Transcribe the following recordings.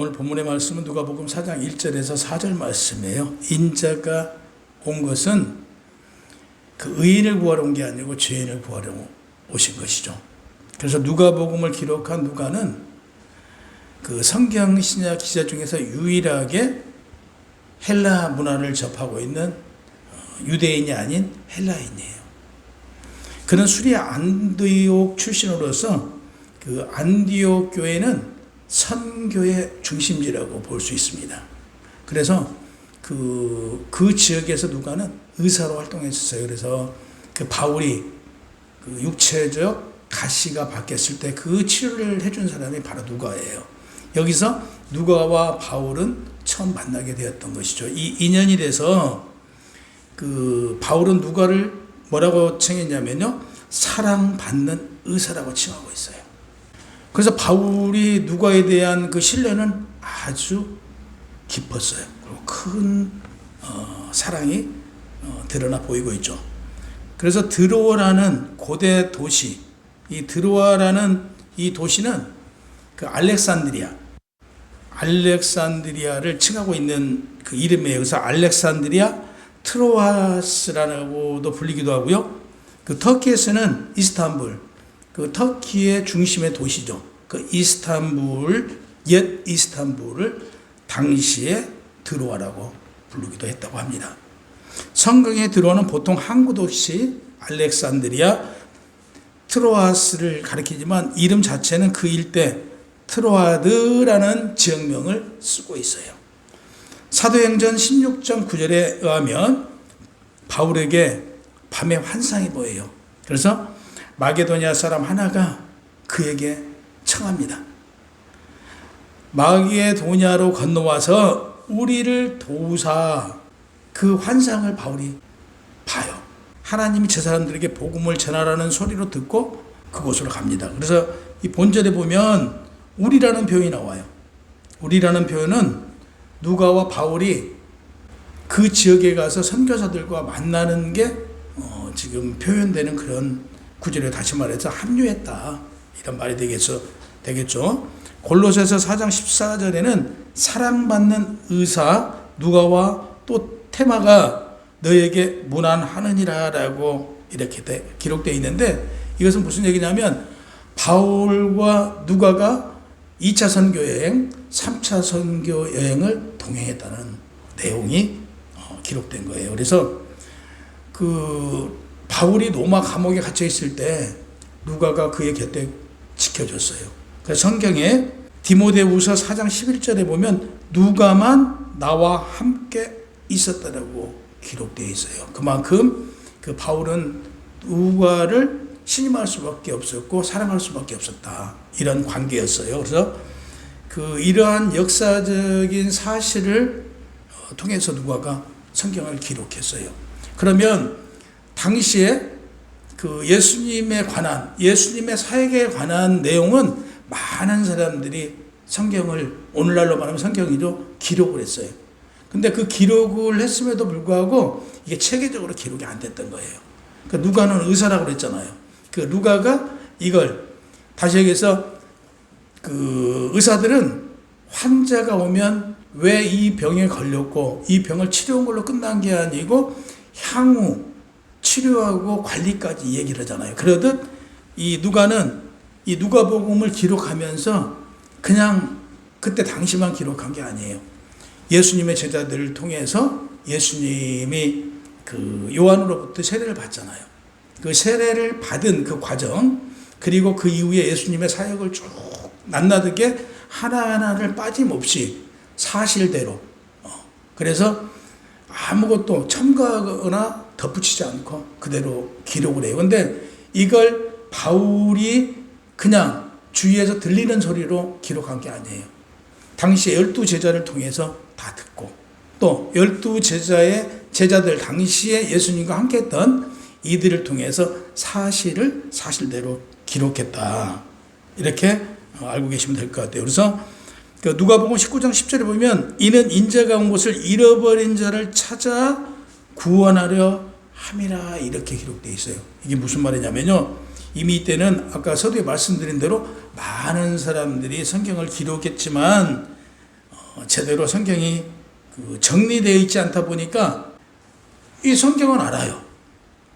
오늘 본문의 말씀은 누가복음 4장 1절에서 4절 말씀이에요. 인자가 온 것은 그 의인을 구하러 온 게 아니고 죄인을 구하러 오신 것이죠. 그래서 누가복음을 기록한 누가는 그 성경 신약 기자 중에서 유일하게 헬라 문화를 접하고 있는 유대인이 아닌 헬라인이에요. 그는 수리아 안디옥 출신으로서 그 안디옥 교회는 선교의 중심지라고 볼 수 있습니다. 그래서 그 지역에서 누가는 의사로 활동했었어요. 그래서 그 바울이 그 육체적 가시가 바뀌었을 때 그 치료를 해준 사람이 바로 누가예요. 여기서 누가와 바울은 처음 만나게 되었던 것이죠. 이 인연이 돼서 그 바울은 누가를 뭐라고 칭했냐면요, 사랑받는 의사라고 칭하고 있어요. 그래서 바울이 누가에 대한 그 신뢰는 아주 깊었어요. 그리고 큰 사랑이 드러나 보이고 있죠. 그래서 드로아라는 고대 도시, 이 드로아라는 이 도시는 그 알렉산드리아를 칭하고 있는 그 이름이에요. 그래서 알렉산드리아 트로아스라고도 불리기도 하고요. 그 터키에서는 이스탄불, 그 터키의 중심의 도시죠. 그 옛 이스탄불을 당시에 드로아라고 부르기도 했다고 합니다. 성경에 드로아는 보통 항구 도시 알렉산드리아 트로아스를 가리키지만 이름 자체는 그 일대 트로아드라는 지역명을 쓰고 있어요. 사도행전 16장 9절에 의하면 바울에게 밤에 환상이 보여요. 그래서 마게도니아 사람 하나가 그에게 청합니다. 마게도니아로 건너와서 우리를 도우사. 그 환상을 바울이 봐요. 하나님이 저 사람들에게 복음을 전하라는 소리로 듣고 그곳으로 갑니다. 그래서 이 본절에 보면 우리라는 표현이 나와요. 우리라는 표현은 누가와 바울이 그 지역에 가서 선교사들과 만나는 게 지금 표현되는 그런 구절에 다시 말해서 합류했다, 이런 말이 되겠죠. 골로새서 4장 14절에는 사랑받는 의사 누가와 또 테마가 너에게 문안하느니라 라고 이렇게 기록되어 있는데, 이것은 무슨 얘기냐면 바울과 누가가 2차 선교여행, 3차 선교여행을 동행했다는 내용이 기록된 거예요. 그래서 그 바울이 로마 감옥에 갇혀 있을 때 누가가 그의 곁에 지켜줬어요. 그래서 성경에 디모데후서 4장 11절에 보면 누가만 나와 함께 있었다라고 기록되어 있어요. 그만큼 그 바울은 누가를 신임할 수밖에 없었고 사랑할 수밖에 없었다, 이런 관계였어요. 그래서 그 이러한 역사적인 사실을 통해서 누가가 성경을 기록했어요. 그러면 당시에 그 예수님의 사역에 관한 내용은 많은 사람들이 성경을, 오늘날로 말하면 성경이죠, 기록을 했어요. 근데 그 기록을 했음에도 불구하고 이게 체계적으로 기록이 안 됐던 거예요. 그러니까 누가는 의사라고 그랬잖아요. 그 누가가 이걸, 다시 얘기해서 그 의사들은 환자가 오면 왜 이 병에 걸렸고 이 병을 치료한 걸로 끝난 게 아니고 향후 치료하고 관리까지 얘기를 하잖아요. 그러듯 이 누가는 이 누가복음을 기록하면서 그냥 그때 당시만 기록한 게 아니에요. 예수님의 제자들을 통해서 예수님이 그 요한으로부터 세례를 받잖아요. 그 세례를 받은 그 과정, 그리고 그 이후에 예수님의 사역을 쭉 낱낱하게 하나하나를 빠짐없이 사실대로, 그래서 아무것도 첨가하거나 덧붙이지 않고 그대로 기록을 해요. 근데 이걸 바울이 그냥 주위에서 들리는 소리로 기록한 게 아니에요. 당시 12제자를 통해서 다 듣고, 또 12제자들 당시에 예수님과 함께 했던 이들을 통해서 사실을 사실대로 기록했다, 이렇게 알고 계시면 될 것 같아요. 그래서 누가복음 19장 10절에 보면 이는 인자가 온 곳을 잃어버린 자를 찾아 구원하려 함이라, 이렇게 기록되어 있어요. 이게 무슨 말이냐면요, 이미 이때는 아까 서두에 말씀드린 대로 많은 사람들이 성경을 기록했지만 제대로 성경이 정리되어 있지 않다 보니까 이 성경은 알아요.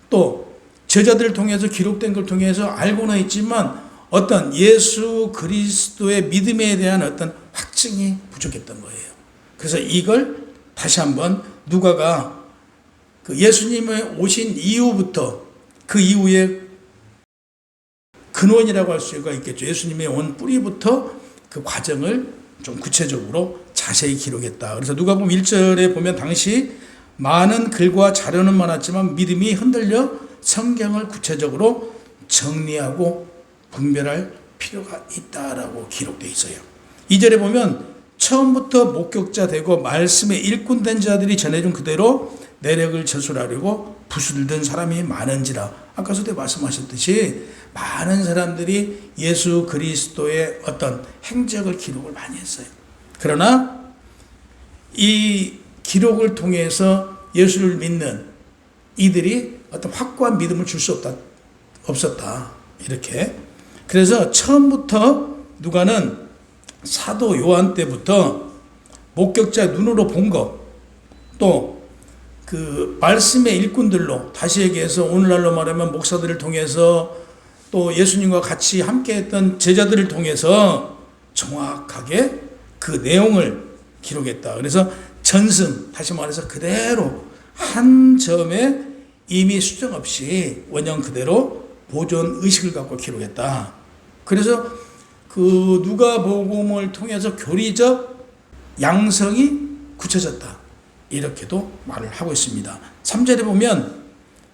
또 제자들을 통해서 기록된 걸 통해서 알고는 있지만 어떤 예수 그리스도의 믿음에 대한 어떤 확증이 부족했던 거예요. 그래서 이걸 다시 한번 누가가 그 예수님의 오신 이후부터 그 이후에 근원이라고 할 수가 있겠죠. 예수님의 온 뿌리부터 그 과정을 좀 구체적으로 자세히 기록했다. 그래서 누가복음 1절에 보면 당시 많은 글과 자료는 많았지만 믿음이 흔들려 성경을 구체적으로 정리하고 분별할 필요가 있다라고 기록되어 있어요. 2절에 보면 처음부터 목격자 되고 말씀에 일꾼된 자들이 전해준 그대로 내력을 저술하려고 붓을 든 사람이 많은지라. 아까 서대 말씀하셨듯이 많은 사람들이 예수 그리스도의 어떤 행적을 기록을 많이 했어요. 그러나 이 기록을 통해서 예수를 믿는 이들이 어떤 확고한 믿음을 줄 수 없었다. 이렇게. 그래서 처음부터 누가는 사도 요한 때부터 목격자 눈으로 본 것, 또 그 말씀의 일꾼들로, 다시 얘기해서 오늘날로 말하면 목사들을 통해서 또 예수님과 같이 함께했던 제자들을 통해서 정확하게 그 내용을 기록했다. 그래서 전승, 다시 말해서 그대로 한 점에 이미 수정 없이 원형 그대로 보존 의식을 갖고 기록했다. 그래서 그 누가복음을 통해서 교리적 양성이 굳혀졌다. 이렇게도 말을 하고 있습니다. 3절에 보면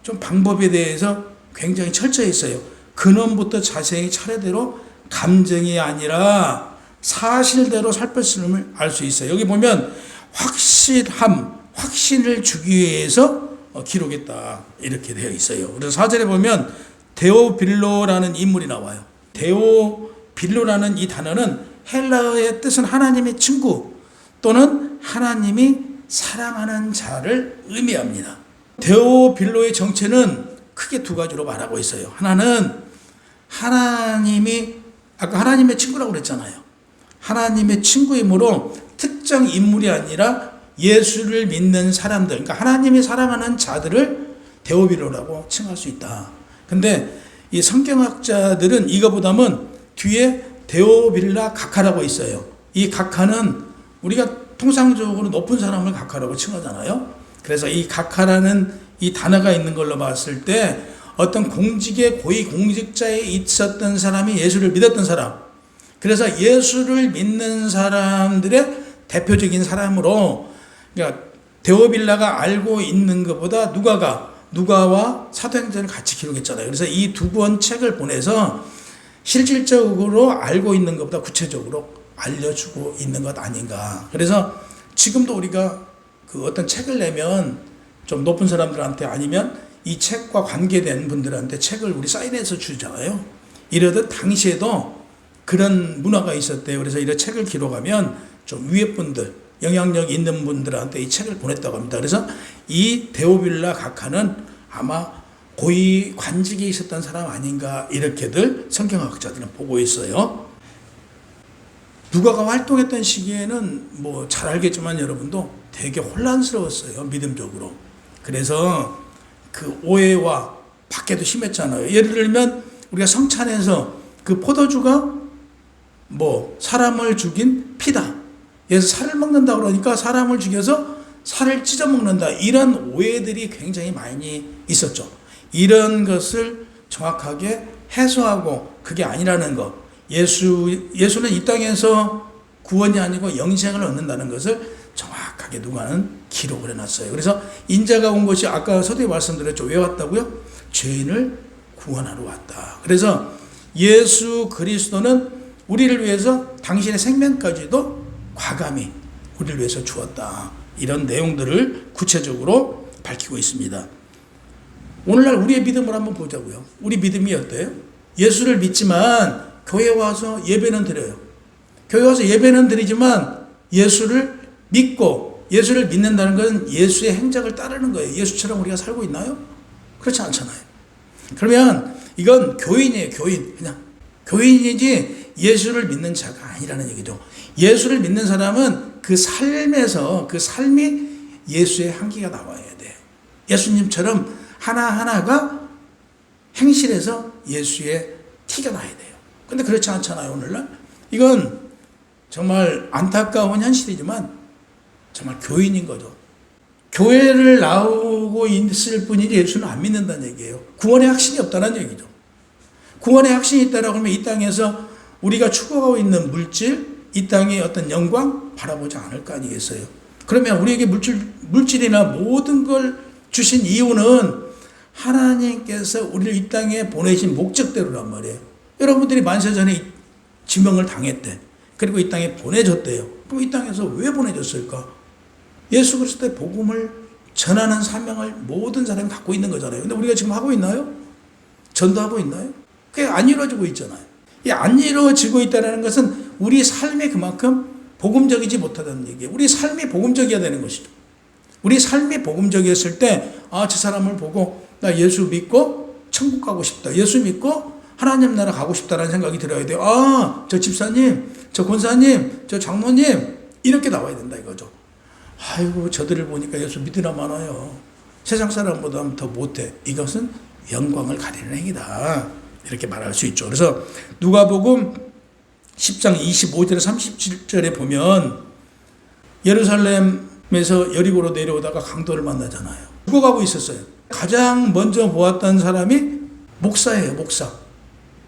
좀 방법에 대해서 굉장히 철저히 있어요. 근원부터 자세히 차례대로 감정이 아니라 사실대로 살폈음을 알 수 있어요. 여기 보면 확신을 주기 위해서 기록했다. 이렇게 되어 있어요. 그래서 4절에 보면 데오빌로라는 인물이 나와요. 데오빌로라는 이 단어는 헬라어의 뜻은 하나님의 친구 또는 하나님이 사랑하는 자를 의미합니다. 데오빌로의 정체는 크게 두 가지로 말하고 있어요. 하나는 하나님이 아까 하나님의 친구라고 그랬잖아요. 하나님의 친구이므로 특정 인물이 아니라 예수를 믿는 사람들, 그러니까 하나님이 사랑하는 자들을 데오빌로라고 칭할 수 있다. 근데 이 성경학자들은 이거보다는 뒤에 데오빌라 각하라고 있어요. 이 각하는 우리가 통상적으로 높은 사람을 각하라고 칭하잖아요. 그래서 이 각하라는 이 단어가 있는 걸로 봤을 때 어떤 공직의 고위 공직자에 있었던 사람이 예수를 믿었던 사람, 그래서 예수를 믿는 사람들의 대표적인 사람으로, 그러니까 데오빌라가 알고 있는 것보다 누가와 사도행전을 같이 기록했잖아요. 그래서 이 두 권 책을 보내서 실질적으로 알고 있는 것보다 구체적으로 알려주고 있는 것 아닌가. 그래서 지금도 우리가 그 어떤 책을 내면 좀 높은 사람들한테 아니면 이 책과 관계된 분들한테 책을 우리 사인해서 주잖아요. 이러듯 당시에도 그런 문화가 있었대요. 그래서 이런 책을 기록하면 좀 위에 분들, 영향력 있는 분들한테 이 책을 보냈다고 합니다. 그래서 이 데오빌라 각하는 아마 고위 관직에 있었던 사람 아닌가, 이렇게들 성경학자들은 보고 있어요. 누가가 활동했던 시기에는 뭐 잘 알겠지만 여러분도 되게 혼란스러웠어요. 믿음적으로. 그래서 그 오해와 박해도 심했잖아요. 예를 들면 우리가 성찬에서 그 포도주가 뭐 사람을 죽인 피다. 그래서 살을 먹는다 그러니까 사람을 죽여서 살을 찢어 먹는다. 이런 오해들이 굉장히 많이 있었죠. 이런 것을 정확하게 해소하고 그게 아니라는 것. 예수는 이 땅에서 구원이 아니고 영생을 얻는다는 것을 정확하게 누가는 기록을 해놨어요. 그래서 인자가 온 것이 아까 서두에 말씀드렸죠. 왜 왔다고요? 죄인을 구원하러 왔다. 그래서 예수 그리스도는 우리를 위해서 당신의 생명까지도 과감히 우리를 위해서 주었다. 이런 내용들을 구체적으로 밝히고 있습니다. 오늘날 우리의 믿음을 한번 보자고요. 우리 믿음이 어때요? 예수를 믿지만 교회 와서 예배는 드려요. 교회 와서 예배는 드리지만 예수를 믿고 예수를 믿는다는 것은 예수의 행적을 따르는 거예요. 예수처럼 우리가 살고 있나요? 그렇지 않잖아요. 그러면 이건 교인이에요. 교인. 그냥 교인이지 예수를 믿는 자가 아니라는 얘기죠. 예수를 믿는 사람은 그 삶에서 그 삶이 예수의 향기가 나와야 돼요. 예수님처럼 하나하나가 행실에서 예수의 티가 나야 돼요. 근데 그렇지 않잖아요, 오늘날. 이건 정말 안타까운 현실이지만 정말 교인인 거죠. 교회를 나오고 있을 뿐이지 예수는 안 믿는다는 얘기예요. 구원의 확신이 없다는 얘기죠. 구원의 확신이 있다라고 하면 이 땅에서 우리가 추구하고 있는 물질, 이 땅의 어떤 영광 바라보지 않을 거 아니겠어요. 그러면 우리에게 물질이나 모든 걸 주신 이유는 하나님께서 우리를 이 땅에 보내신 목적대로란 말이에요. 여러분들이 만세전에 지명을 당했대. 그리고 이 땅에 보내졌대요. 그럼 이 땅에서 왜 보내졌을까? 예수 그리스도의 복음을 전하는 사명을 모든 사람이 갖고 있는 거잖아요. 근데 우리가 지금 하고 있나요? 전도하고 있나요? 그게 안 이루어지고 있잖아요. 이 안 이루어지고 있다는 것은 우리 삶이 그만큼 복음적이지 못하다는 얘기예요. 우리 삶이 복음적이어야 되는 것이죠. 우리 삶이 복음적이었을 때, 저 사람을 보고 나 예수 믿고 천국 가고 싶다. 예수 믿고 하나님 나라 가고 싶다라는 생각이 들어야 돼요. 저 집사님, 저 권사님, 저 장로님 이렇게 나와야 된다 이거죠. 아이고 저들을 보니까 예수 믿으나 마나요. 세상 사람보다 더 못해. 이것은 영광을 가리는 행위다. 이렇게 말할 수 있죠. 그래서 누가복음 10장 25절에 37절에 보면 예루살렘에서 여리고로 내려오다가 강도를 만나잖아요. 죽어가고 있었어요. 가장 먼저 보았던 사람이 목사예요. 목사.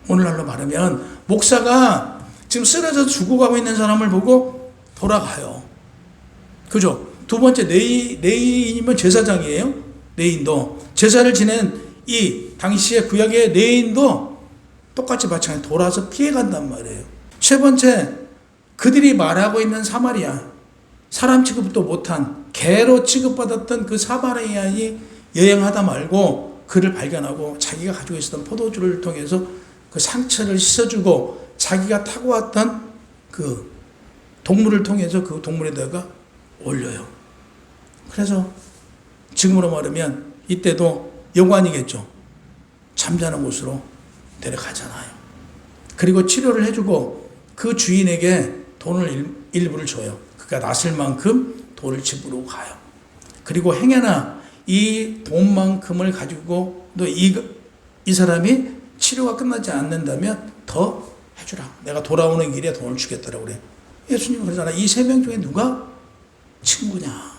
오늘날로 말하면 목사가 지금 쓰러져서 죽어가고 있는 사람을 보고 돌아가요. 그죠? 두 번째 레위인이면 제사장이에요. 레위인도 제사를 지낸 이 당시의 구약의 레위인도 똑같이 마찬가지로 돌아서 피해간단 말이에요. 세 번째 그들이 말하고 있는 사마리아 사람 취급도 못한 개로 취급받았던 그 사마리아인이 여행하다 말고 그를 발견하고 자기가 가지고 있었던 포도주를 통해서 그 상처를 씻어주고 자기가 타고 왔던 그 동물을 통해서 그 동물에다가 올려요. 그래서 지금으로 말하면 이때도 여관이겠죠. 잠자는 곳으로 데려가잖아요. 그리고 치료를 해주고 그 주인에게 돈을 일부를 줘요. 그가 낫을 만큼 돈을 지불하고 가요. 그리고 행여나 이 돈만큼을 가지고 또 이 사람이 치료가 끝나지 않는다면 더 해주라. 내가 돌아오는 길에 돈을 주겠다라고 그래요. 예수님은 그러잖아요. 이 세 명 중에 누가 친구냐?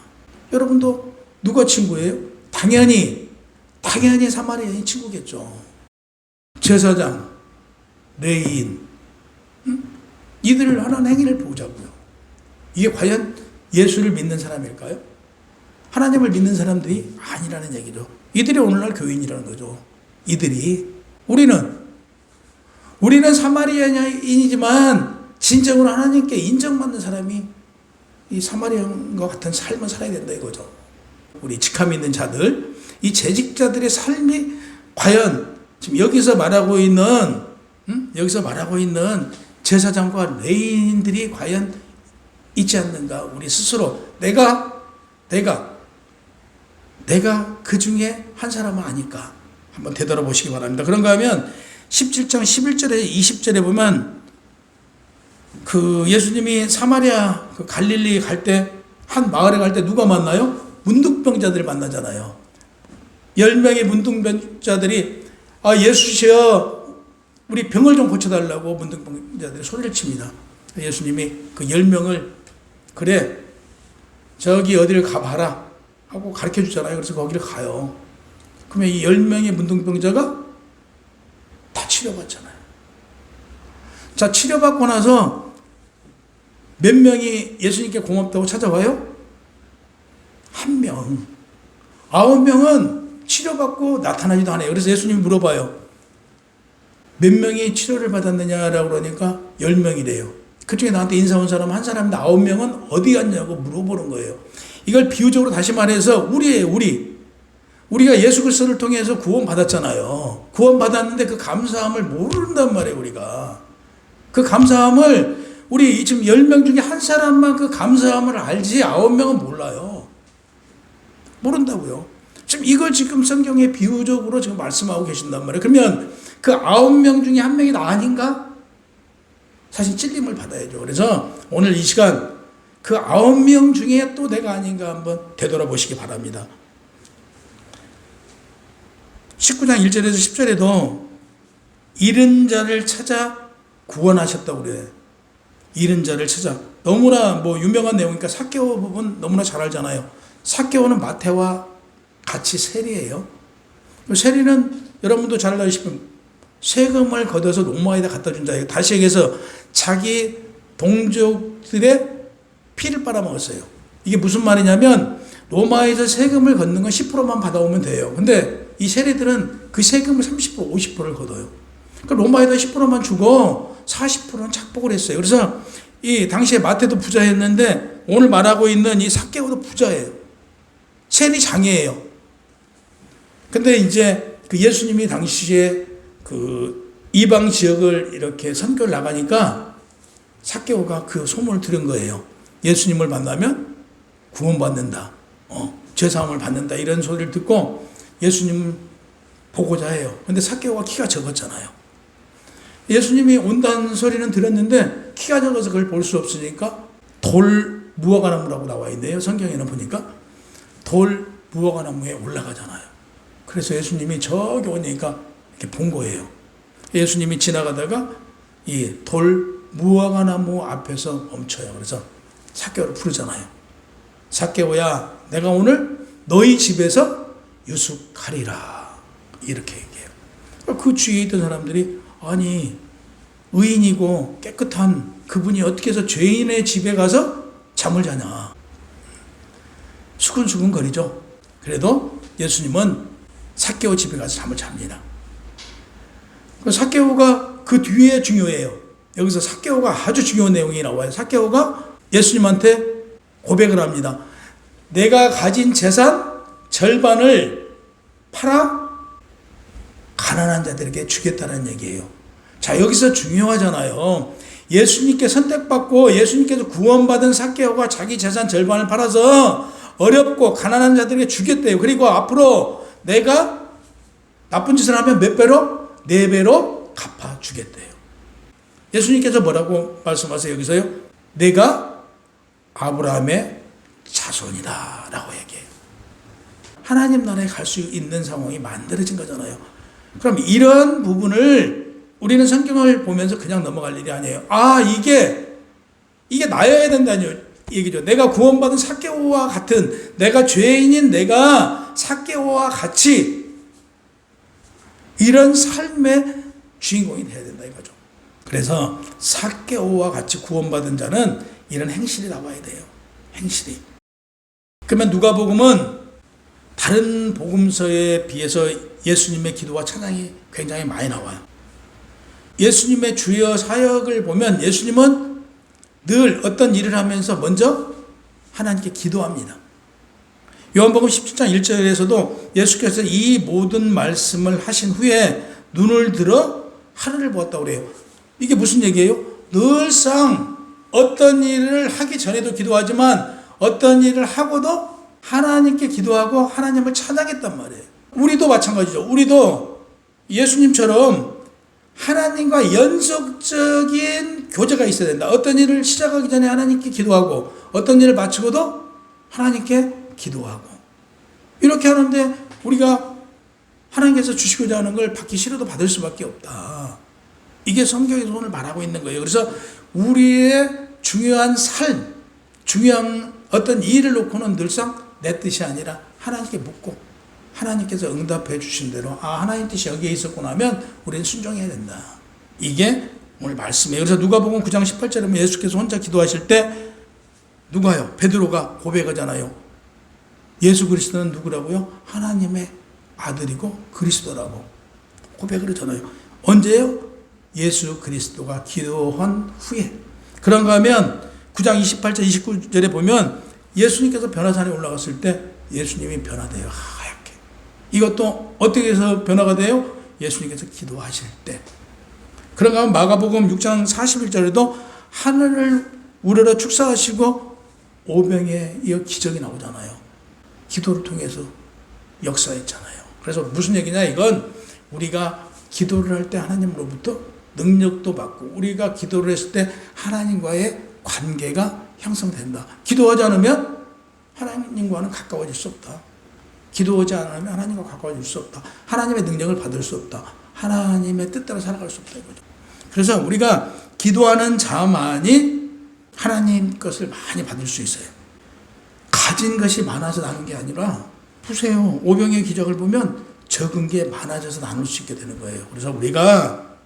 여러분도 누가 친구예요? 당연히 사마리아인 친구겠죠. 제사장, 레위인, 이들을 하는 행위를 보자고요. 이게 과연 예수를 믿는 사람일까요? 하나님을 믿는 사람들이 아니라는 얘기죠. 이들이 오늘날 교인이라는 거죠. 우리는 사마리아인이지만 진정으로 하나님께 인정받는 사람이 이 사마리아인과 같은 삶을 살아야 된다 이거죠. 우리 직함 있는 자들, 이 재직자들의 삶이 과연 지금 여기서 말하고 있는 제사장과 레위인들이 과연 있지 않는가? 우리 스스로 내가 그 중에 한 사람은 아닐까? 한번 되돌아보시기 바랍니다. 그런가 하면 17장 11절에 20절에 보면 그 예수님이 사마리아 그 갈릴리 갈 때 한 마을에 갈 때 누가 만나요? 문둥병자들을 만나잖아요. 10명의 문둥병자들이 예수시여 우리 병을 좀 고쳐달라고 문둥병자들이 소리를 칩니다. 예수님이 그 10명을 그래 저기 어디를 가봐라 하고 가르쳐 주잖아요. 그래서 거기를 가요. 그러면 이 10명의 문둥병자가 다 치료받잖아요. 자, 치료받고 나서 몇 명이 예수님께 고맙다고 찾아와요? 1명. 9명은 치료받고 나타나지도 않아요. 그래서 예수님이 물어봐요. 몇 명이 치료를 받았느냐라고 그러니까 10명이래요. 그 중에 나한테 인사 온 사람 한 사람인데 9명은 어디 갔냐고 물어보는 거예요. 이걸 비유적으로 다시 말해서 우리가 예수 그리스도를 통해서 구원받았잖아요. 구원받았는데 그 감사함을 모른단 말이에요, 우리가. 그 감사함을 우리 지금 10명 중에 한 사람만 그 감사함을 알지 9명은 몰라요. 모른다고요. 이걸 지금 성경에 비유적으로 지금 말씀하고 계신단 말이에요. 그러면 그 9명 중에 한 명이 나 아닌가? 사실 찔림을 받아야죠. 그래서 오늘 이 시간 그 9명 중에 또 내가 아닌가 한번 되돌아보시기 바랍니다. 19장 1절에서 10절에도 잃은 자를 찾아 구원하셨다고 그래요. 잃은 자를 찾아. 너무나 유명한 내용이니까 삭개오 부분 너무나 잘 알잖아요. 삭개오는 마태와 같이 세리예요. 세리는 여러분도 잘 아시면 세금을 걷어서 로마에다 갖다 준 자예요. 다시 얘기해서 자기 동족들의 피를 빨아먹었어요. 이게 무슨 말이냐면 로마에서 세금을 걷는 건 10%만 받아오면 돼요. 근데 이 세리들은 그 세금을 30%, 50%를 걷어요. 그러니까 로마에다 10%만 주고 40%는 착복을 했어요. 그래서 이 당시에 마태도 부자였는데 오늘 말하고 있는 이 삭개오도 부자예요. 세리 장이에요. 근데 이제 그 예수님이 당시에 그 이방 지역을 이렇게 선교를 나가니까 삭개오가 그 소문을 들은 거예요. 예수님을 만나면 구원받는다. 죄사함을 받는다. 이런 소리를 듣고 예수님 보고자 해요. 근데 삭개오가 키가 적었잖아요. 예수님이 온다는 소리는 들었는데 키가 적어서 그걸 볼 수 없으니까 돌 무화과나무라고 나와 있네요. 성경에는 보니까 돌 무화과나무에 올라가잖아요. 그래서 예수님이 저기 오니까 이렇게 본 거예요. 예수님이 지나가다가 이 돌 무화과나무 앞에서 멈춰요. 그래서 삭개오를 부르잖아요. 삭개오야, 내가 오늘 너희 집에서 유숙하리라. 이렇게 얘기해요. 그 주위에 있던 사람들이 아니 의인이고 깨끗한 그분이 어떻게 해서 죄인의 집에 가서 잠을 자냐. 수근수근 거리죠. 그래도 예수님은 삭개오 집에 가서 잠을 잡니다. 삭개오가 그 뒤에 중요해요. 여기서 삭개오가 아주 중요한 내용이 나와요. 삭개오가 예수님한테 고백을 합니다. 내가 가진 재산 절반을 팔아 가난한 자들에게 주겠다는 얘기예요. 자, 여기서 중요하잖아요. 예수님께 선택받고 예수님께서 구원받은 삭개오가 자기 재산 절반을 팔아서 어렵고 가난한 자들에게 주겠대요. 그리고 앞으로 내가 나쁜 짓을 하면 몇 배로? 4배로 갚아주겠대요. 예수님께서 뭐라고 말씀하세요? 여기서요. 내가 아브라함의 자손이다 라고 얘기해요. 하나님 나라에 갈 수 있는 상황이 만들어진 거잖아요. 그럼 이런 부분을 우리는 성경을 보면서 그냥 넘어갈 일이 아니에요. 아, 이게 나여야 된다는 얘기죠. 내가 구원받은 삭개오와 같은, 내가 죄인인 내가 삭개오와 같이 이런 삶의 주인공이 돼야 된다 이거죠. 그래서 삭개오와 같이 구원받은 자는 이런 행실이 나와야 돼요. 행실이. 그러면 누가복음은 다른 복음서에 비해서 예수님의 기도와 찬양이 굉장히 많이 나와요. 예수님의 주요 사역을 보면 예수님은 늘 어떤 일을 하면서 먼저 하나님께 기도합니다. 요한복음 17장 1절에서도 예수께서 이 모든 말씀을 하신 후에 눈을 들어 하늘을 보았다고 그래요. 이게 무슨 얘기예요? 늘상 어떤 일을 하기 전에도 기도하지만 어떤 일을 하고도 하나님께 기도하고 하나님을 찬양했단 말이에요. 우리도 마찬가지죠. 우리도 예수님처럼 하나님과 연속적인 교제가 있어야 된다. 어떤 일을 시작하기 전에 하나님께 기도하고 어떤 일을 마치고도 하나님께 기도하고 이렇게 하는데 우리가 하나님께서 주시고자 하는 걸 받기 싫어도 받을 수밖에 없다. 이게 성경에서 오늘 말하고 있는 거예요. 그래서 우리의 중요한 삶, 중요한 어떤 일을 놓고는 늘상 내 뜻이 아니라 하나님께 묻고 하나님께서 응답해 주신 대로 하나님 뜻이 여기에 있었구나 하면 우리는 순종해야 된다. 이게 오늘 말씀이에요. 그래서 누가복음 9장 18절에 보면 예수께서 혼자 기도하실 때 누가요? 베드로가 고백하잖아요. 예수 그리스도는 누구라고요? 하나님의 아들이고 그리스도라고 고백을 하잖아요. 언제요? 예수 그리스도가 기도한 후에. 그런가 하면 9장 28절 29절에 보면 예수님께서 변화산에 올라갔을 때 예수님이 변화돼요. 하얗게. 이것도 어떻게 해서 변화가 돼요? 예수님께서 기도하실 때. 그런가 하면 마가복음 6장 41절에도 하늘을 우러러 축사하시고 오병에 이어 기적이 나오잖아요. 기도를 통해서 역사했잖아요. 그래서 무슨 얘기냐? 이건 우리가 기도를 할 때 하나님으로부터 능력도 받고 우리가 기도를 했을 때 하나님과의 관계가 형성된다. 기도하지 않으면 하나님과는 가까워질 수 없다. 기도하지 않으면 하나님과 가까워질 수 없다. 하나님의 능력을 받을 수 없다. 하나님의 뜻대로 살아갈 수 없다 이거죠. 그래서 우리가 기도하는 자만이 하나님 것을 많이 받을 수 있어요. 가진 것이 많아서 나눈 게 아니라 보세요. 오병의 기적을 보면 적은 게 많아져서 나눌 수 있게 되는 거예요. 그래서 우리가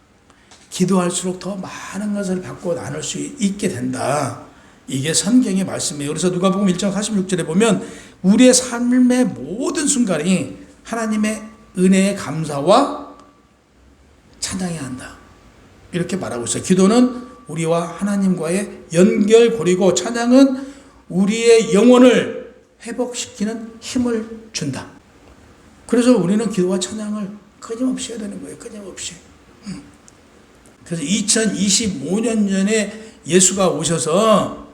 기도할수록 더 많은 것을 받고 나눌 수 있게 된다. 이게 성경의 말씀이에요. 그래서 누가복음 1장 46절에 보면 우리의 삶의 모든 순간이 하나님의 은혜의 감사와 찬양해야 한다. 이렇게 말하고 있어요. 기도는 우리와 하나님과의 연결고리고 찬양은 우리의 영혼을 회복시키는 힘을 준다. 그래서 우리는 기도와 찬양을 끊임없이 해야 되는 거예요. 끊임없이. 그래서 2025년 전에 예수가 오셔서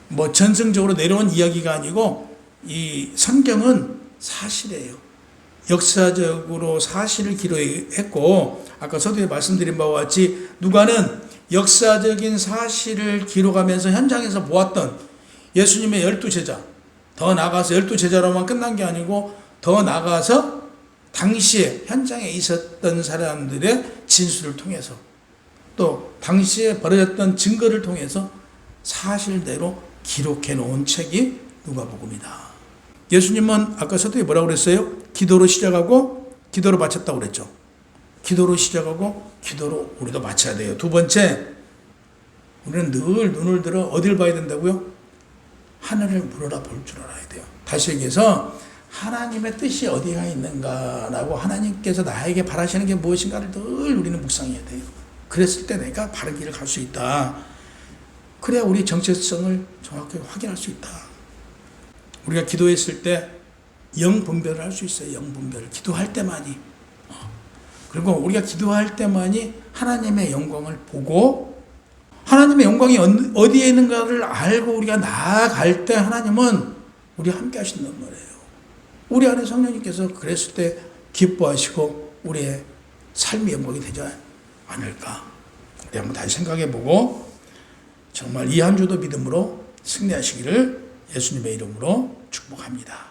뭐 전승적으로 내려온 이야기가 아니고 이 성경은 사실이에요. 역사적으로 사실을 기록했고 아까 서두에 말씀드린 바와 같이 누가는 역사적인 사실을 기록하면서 현장에서 보았던 예수님의 12제자 더 나아가서 12제자로만 끝난 게 아니고 더 나아가서 당시에 현장에 있었던 사람들의 진술을 통해서 또 당시에 벌어졌던 증거를 통해서 사실대로 기록해 놓은 책이 누가복음이다. 예수님은 아까 서두에 뭐라고 그랬어요? 기도로 시작하고 기도로 마쳤다고 그랬죠. 기도로 시작하고 기도로 우리도 마쳐야 돼요. 두 번째, 우리는 늘 눈을 들어 어딜 봐야 된다고요? 하늘을 물어라 볼 줄 알아야 돼요. 다시 얘기해서 하나님의 뜻이 어디가 있는가라고 하나님께서 나에게 바라시는 게 무엇인가를 늘 우리는 묵상해야 돼요. 그랬을 때 내가 바른 길을 갈 수 있다. 그래야 우리 정체성을 정확하게 확인할 수 있다. 우리가 기도했을 때 영분별을 할 수 있어요. 영분별을. 기도할 때만이. 그리고 우리가 기도할 때만이 하나님의 영광을 보고 하나님의 영광이 어디에 있는가를 알고 우리가 나아갈 때 하나님은 우리 함께 하신단 말이에요. 우리 안에 성령님께서 그랬을 때 기뻐하시고 우리의 삶의 영광이 되지 않을까. 우리 한번 다시 생각해보고 정말 이 한 주도 믿음으로 승리하시기를 예수님의 이름으로 축복합니다.